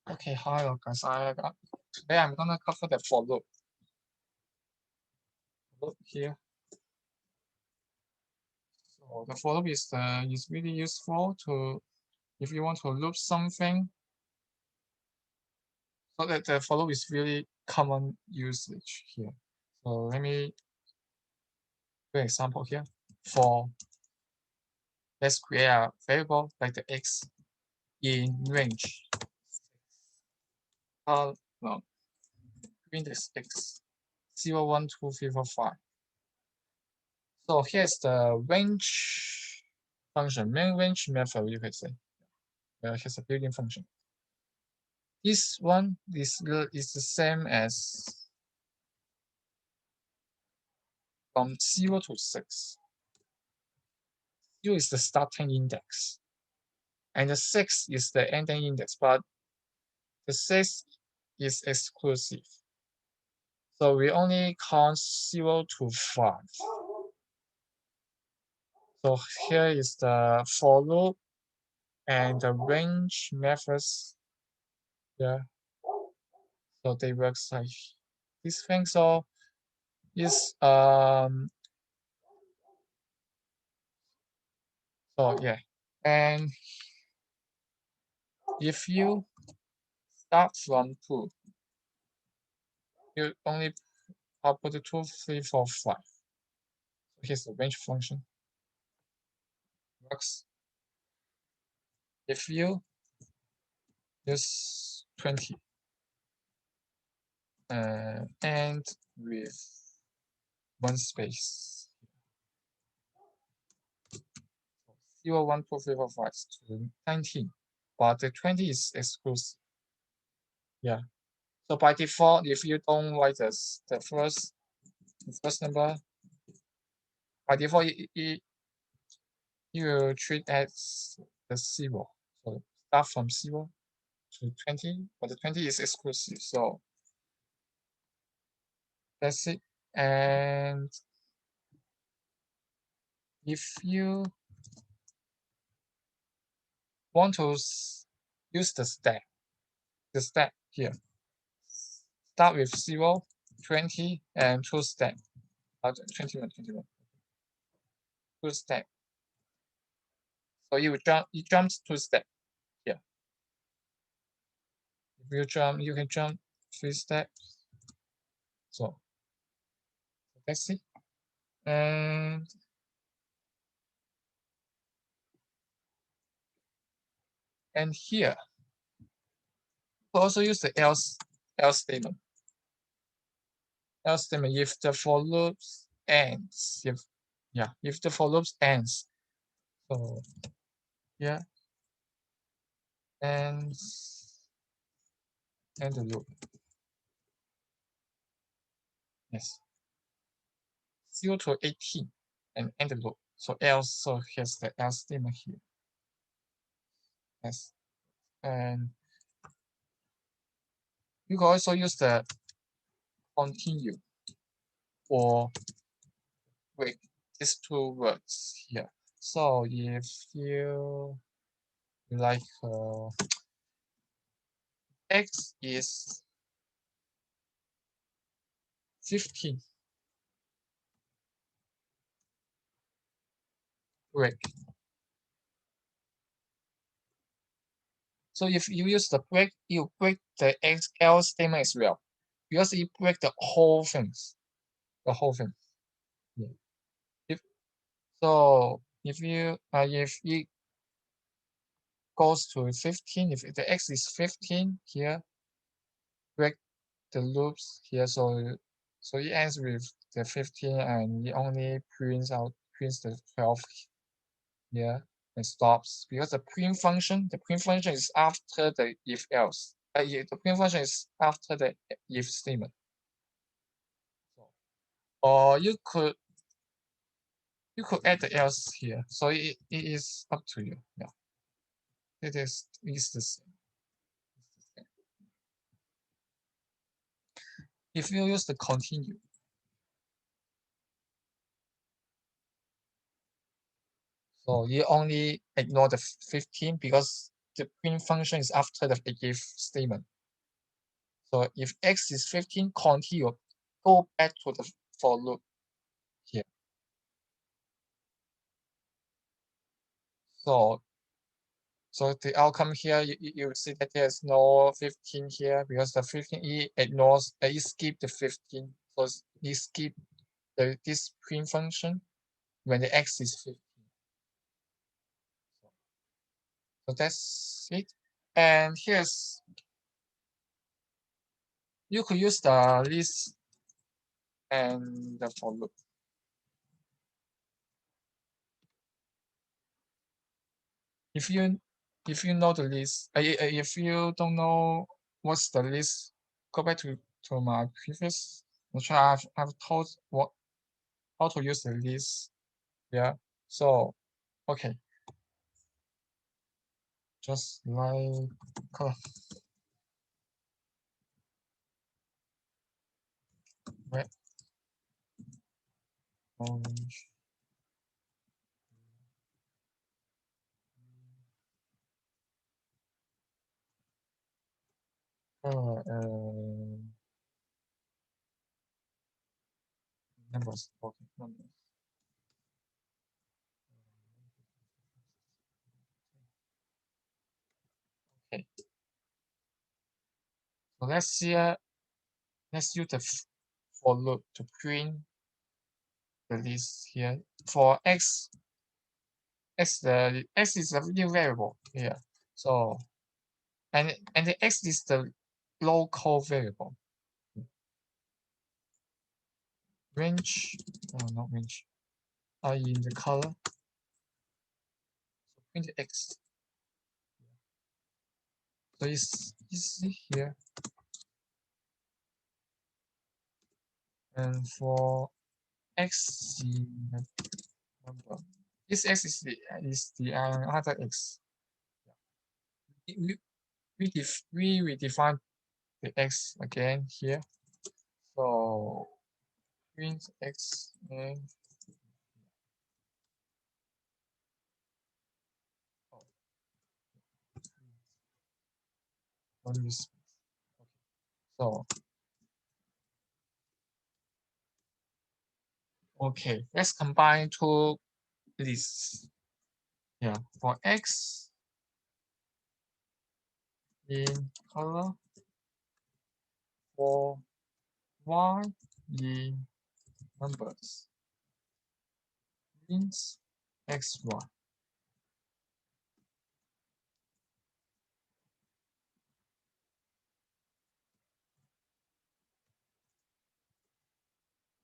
Okay, hi guys. Today I'm gonna cover the for loop. Loop here. So the for loop is really useful to if you want to loop something. So that the for loop is really common usage here. So let me do an example here. For let's create a variable like the x in range. No, index x 0, 1, 2, 3, 4, 5. So here's the range function, main range method, you could say. Here's a built-in function. This one is the same as from 0 to 6. 0 is the starting index, and the 6 is the ending index, but the 6 is exclusive. So we only count 0 to 5. So here is the for loop and the range methods. Yeah. So they work like this thing. So is so yeah. And if you start from 2, you only output 2, 3, 4, 5. So here's the range function. Works if you use 20 and with one space. 0, 1, 2, 3, 4, 5 to 19. But the 20 is exclusive. Yeah. So by default, if you don't write the first number, by default you treat as the 0. So start from 0 to 20, but the 20 is exclusive. So that's it. And if you want to use the step here, start with 0, 20, and 2 step. 21, 21. 2 step. So you jump 2 step here. If you jump, you can jump 3 steps. So that's it. And here, we also use the else statement. Else statement if the for loops ends. If the for loops ends. So yeah, ends and the loop. Yes. 0 to 18 and end the loop. So else, so here's the else statement here. Yes. And you can also use the continue or break these two words here. So if you like x is 15, break. So if you use the break, you break the else statement as well, because you break the whole things, the whole thing. Yeah. If it goes to 15, if the x is 15 here, break the loops here, so it ends with the 15 and it only prints the 12 here and stops, because the print function is after the if else. The print function is after the if statement. Or you could add the else here. So it is up to you. Yeah. It is the same. If you use the continue, so you only ignore the 15 because the print function is after the if statement. So if x is 15, continue, go back to the for loop here. So the outcome here, you see that there's no 15 here because the 15 ignores, it skip the 15. So it skip this print function when the x is 15. So that's it. And here's, you could use the list and the for loop. If you know the list, if you don't know what's the list, go back to my previous lecture. I've taught how to use the list. Yeah. So okay, just like color, red, orange. Numbers. Okay, numbers. Okay. So let's see. Let's use the for loop to print the list here. For x, the x is a new variable here. So and the x is the local variable. Range, not range. In the color. So print x. So it's easy here. And for x in the number, this x is the other x. We redefine the x again here. So print x and one is so okay. Let's combine two lists. Yeah, for x in color, for y in numbers, means xy.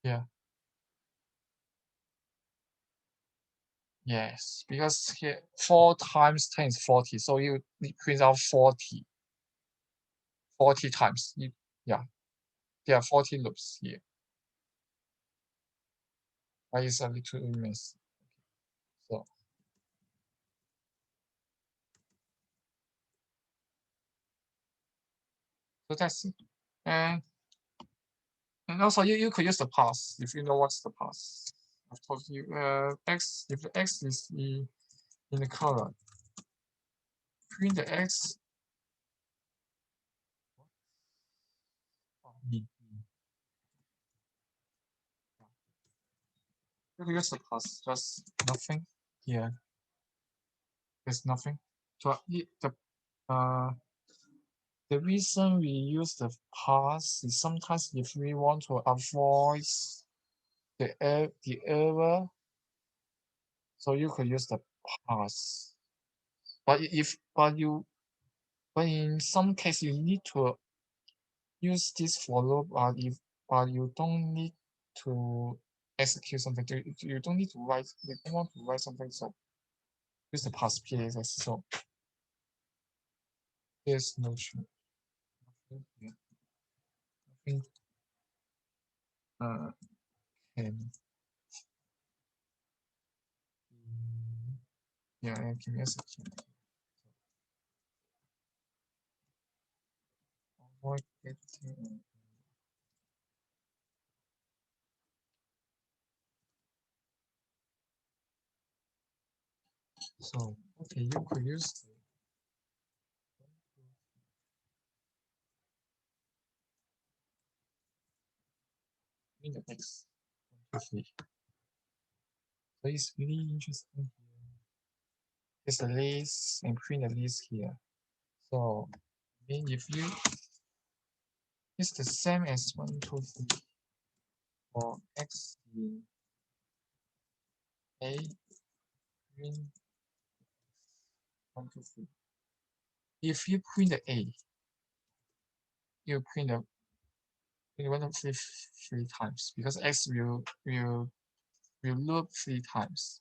Yeah. Yes, because here 4 times 10 is 40, so you print out 40 times. Yeah, there are 40 loops here. Why is a little mess? So that's it. And also you could use the pass if you know what's the pass. I've told you x, if the x is in the color, print the x. You could use the pass, just nothing here. There's nothing. So the reason we use the pass is sometimes if we want to avoid the error, so you could use the pass. But but in some case you need to use this for loop, but you don't need to execute something. You don't need to write. You don't want to write something, so use the pass PASS. So there's no change. Nothing. Nothing. Can yeah, give me a second. Avoid getting. So okay, you could use print the x 1, 2, 3. So it's really interesting here. There's a list and print the list here. So I mean if you it's the same as 1, 2, 3 for x in A print 1, 2, 3. If you print the A, you print the 1, 2, 3 three times because x will loop 3 times.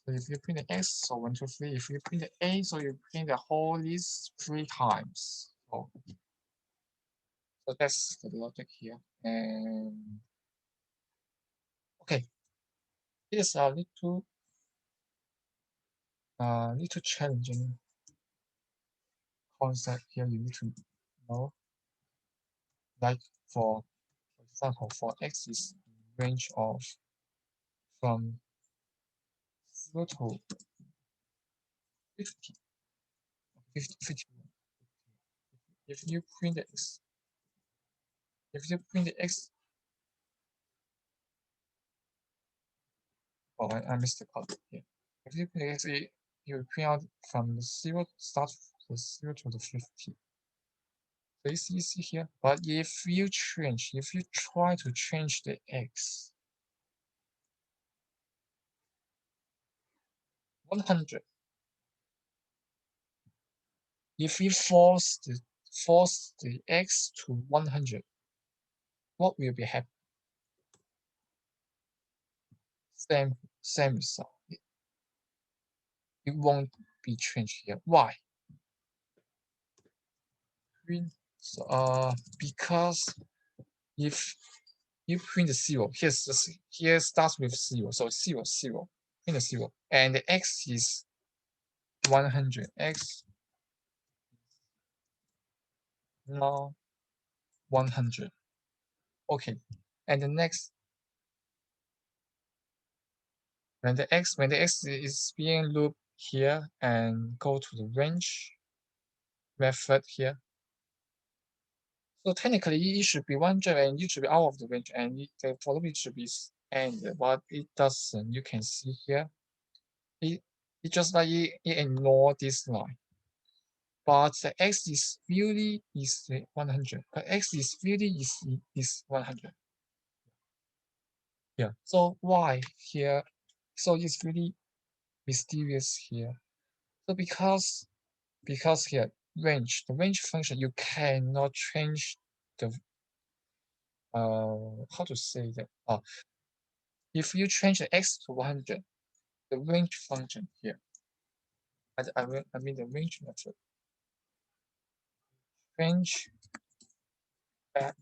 So if you print the x, so 1, 2, 3. If you print the A, so you print the whole list 3 times. So that's the logic here. And okay, here's a little challenging concept here you need to know. Like for example, for x is range of from 0 to 50, 51. If you print the x, oh, I missed the color here. If you print the x, you print out from the 0, start from 0 to the 50. So it's easy here. But if you try to change the x 100, if you force the x to 100, what will be happen? Same result. It won't be changed here. Why? So, because if you print the 0, here starts with 0, so 0, 0, print the 0, and the x is 100. X now 100. Okay, and the next, when the x is being looped here and go to the range method here, so technically it should be 100 and it should be out of the range, and the for loop it should be ended, but it doesn't. You can see here, it just like it ignore this line. But the x is really is 100. But x is really is 100. Yeah. So why here? So it's really mysterious here. So because here the range function, you cannot change the how to say that, if you change the x to 100, the range function here, I mean the range method, change back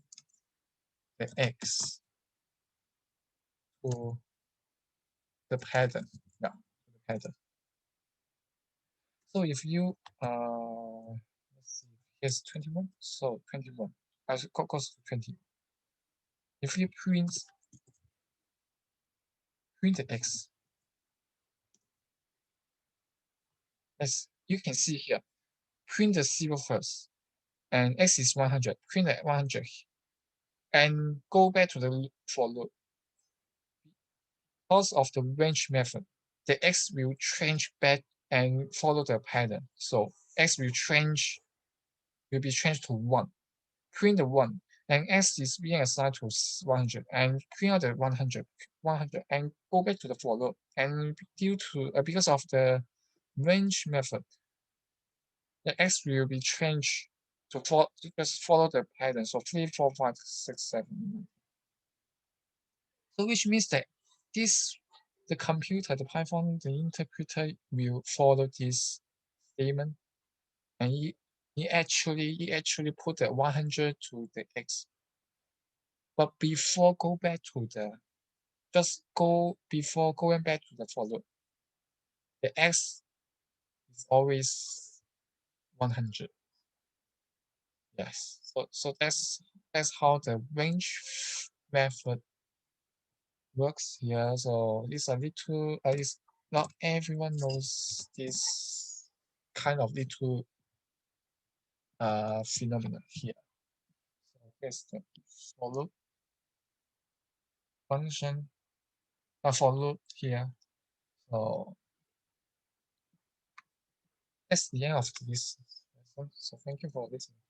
the x to the pattern. Yeah, the pattern. So if you let's see, here's 21, so 21 as goes to 20. If you print the x, as you can see here, print the 0 first, and x is 100, print at 100, and go back to the for loop. Because of the range method, the x will change back and follow the pattern. So x will be changed to 1. Print the 1, and x is being assigned to 100, and print out the 100, and go back to the for loop. And due to because of the range method, the x will be changed to just follow the pattern. So 3, 4, 5, 6, 7. So which means that the computer, the Python, the interpreter will follow this statement, and it actually put the 100 to the x. But before going back to the for loop, the x is always 100. Yes. So that's how the range method works here. So it's a little, at least not everyone knows this kind of little phenomenon here. So that's the for loop function, for loop here. So that's the end of this lesson. So thank you for listening.